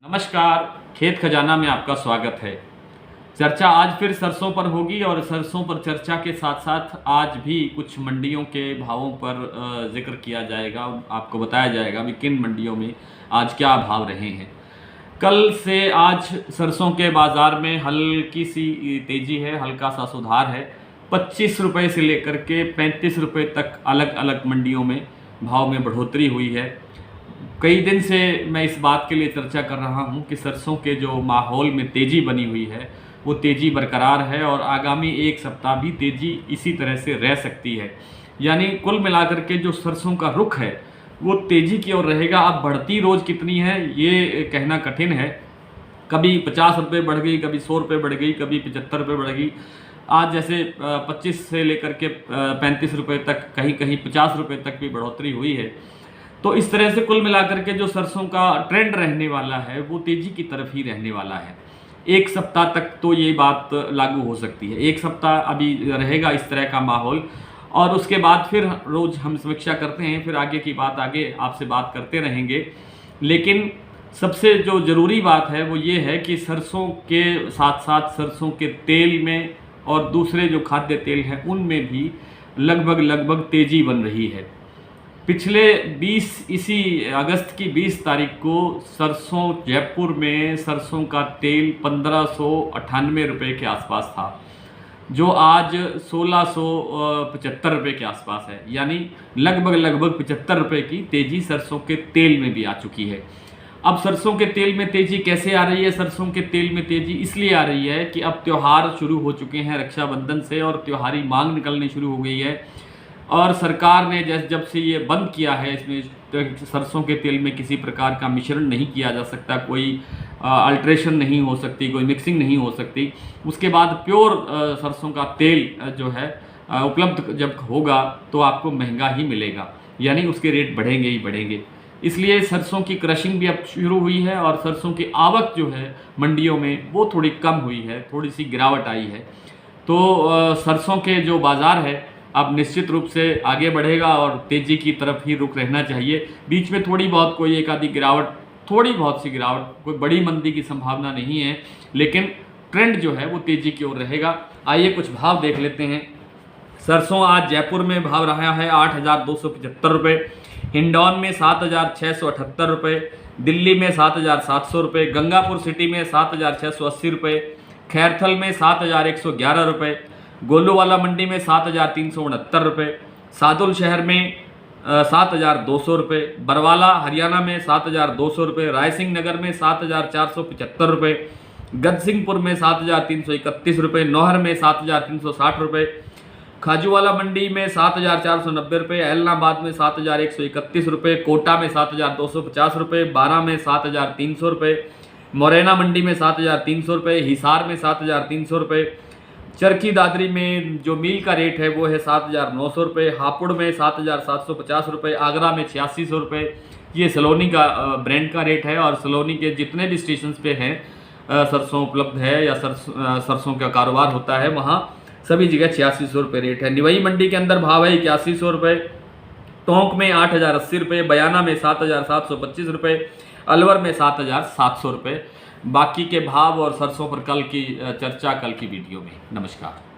नमस्कार, खेत खजाना में आपका स्वागत है। चर्चा आज फिर सरसों पर होगी और सरसों पर चर्चा के साथ साथ आज भी कुछ मंडियों के भावों पर जिक्र किया जाएगा। आपको बताया जाएगा भी किन मंडियों में आज क्या भाव रहे हैं। कल से आज सरसों के बाज़ार में हल्की सी तेज़ी है, हल्का सा सुधार है। 25 रुपये से लेकर के 35 रुपये तक अलग अलग मंडियों में भाव में बढ़ोतरी हुई है। कई दिन से मैं इस बात के लिए चर्चा कर रहा हूं कि सरसों के जो माहौल में तेज़ी बनी हुई है वो तेज़ी बरकरार है और आगामी एक सप्ताह भी तेज़ी इसी तरह से रह सकती है। यानी कुल मिलाकर के जो सरसों का रुख है वो तेज़ी की ओर रहेगा। अब बढ़ती रोज़ कितनी है ये कहना कठिन है। कभी 50 रुपये बढ़ गई, कभी 100 रुपये बढ़ गई, कभी 75 रुपये बढ़ गई। आज जैसे 25 से लेकर के 35 रुपये तक, कहीं कहीं 50 रुपये तक भी बढ़ोतरी हुई है। तो इस तरह से कुल मिलाकर के जो सरसों का ट्रेंड रहने वाला है वो तेज़ी की तरफ ही रहने वाला है। एक सप्ताह तक तो ये बात लागू हो सकती है। एक सप्ताह अभी रहेगा इस तरह का माहौल और उसके बाद फिर रोज़ हम समीक्षा करते हैं, फिर आगे की बात आगे आपसे बात करते रहेंगे। लेकिन सबसे जो ज़रूरी बात है वो ये है कि सरसों के साथ साथ सरसों के तेल में और दूसरे जो खाद्य तेल हैं उनमें भी लगभग तेज़ी बन रही है। पिछले इसी अगस्त की 20 तारीख को सरसों जयपुर में सरसों का तेल 1598 रुपये के आसपास था, जो आज 1675 रुपये के आसपास है। यानी लगभग 75 रुपये की तेज़ी सरसों के तेल में भी आ चुकी है। अब सरसों के तेल में तेज़ी कैसे आ रही है? सरसों के तेल में तेज़ी इसलिए आ रही है कि अब त्यौहार शुरू हो चुके हैं रक्षाबंधन से और त्योहारी मांग निकलनी शुरू हो गई है। और सरकार ने जब से ये बंद किया है, इसमें सरसों के तेल में किसी प्रकार का मिश्रण नहीं किया जा सकता, कोई अल्ट्रेशन नहीं हो सकती, कोई मिक्सिंग नहीं हो सकती। उसके बाद प्योर सरसों का तेल जो है उपलब्ध जब होगा तो आपको महंगा ही मिलेगा, यानी उसके रेट बढ़ेंगे ही बढ़ेंगे। इसलिए सरसों की क्रशिंग भी अब शुरू हुई है और सरसों की आवक जो है मंडियों में वो थोड़ी कम हुई है, थोड़ी सी गिरावट आई है। तो सरसों के जो बाज़ार है अब निश्चित रूप से आगे बढ़ेगा और तेज़ी की तरफ ही रुख रहना चाहिए। बीच में थोड़ी बहुत कोई एक आधी गिरावट, थोड़ी बहुत सी गिरावट, कोई बड़ी मंदी की संभावना नहीं है, लेकिन ट्रेंड जो है वो तेज़ी की ओर रहेगा। आइए कुछ भाव देख लेते हैं। सरसों आज जयपुर में भाव रहा है 8,275 रुपये, हिंडौन में 7,678 रुपये, दिल्ली में 7,700 रुपये, गंगापुर सिटी में 7,680 रुपये, खैरथल में 7,111 रुपये, गोलूवाला मंडी में 7,369 रुपये, सादुल शहर में 7,200 रुपये, बरवाला हरियाणा में 7,200 रुपये, रायसिंह नगर में 7,475 रुपये, गजसिंहपुर में 7,331 रुपये, नौहर में 7,360 रुपये, खाजूवाला मंडी में 7,490 रुपये, ऐलनाबाद में 7,131 रुपये, कोटा में 7,250 रुपये, बारा में 7,300 रुपये, मोरैना मंडी में 7,300 रुपये, हिसार में 7,300 रुपये, चरखी दादरी में जो मील का रेट है वो है 7,900 रुपये, हापुड़ में 7,750 रुपये, आगरा में 8600 रुपये। ये सलोनी का ब्रांड का रेट है और सलोनी के जितने भी स्टेशन पे हैं सरसों उपलब्ध है या सरसों का कारोबार होता है वहाँ सभी जगह 8600 रुपये रेट है। निवई मंडी के अंदर भाव है 8100 रुपये, टोंक में 8,080 रुपये, बयाना में 7,725 रुपये, अलवर में 7,700 रुपये। बाकी के भाव और सरसों पर कल की चर्चा कल की वीडियो में। नमस्कार।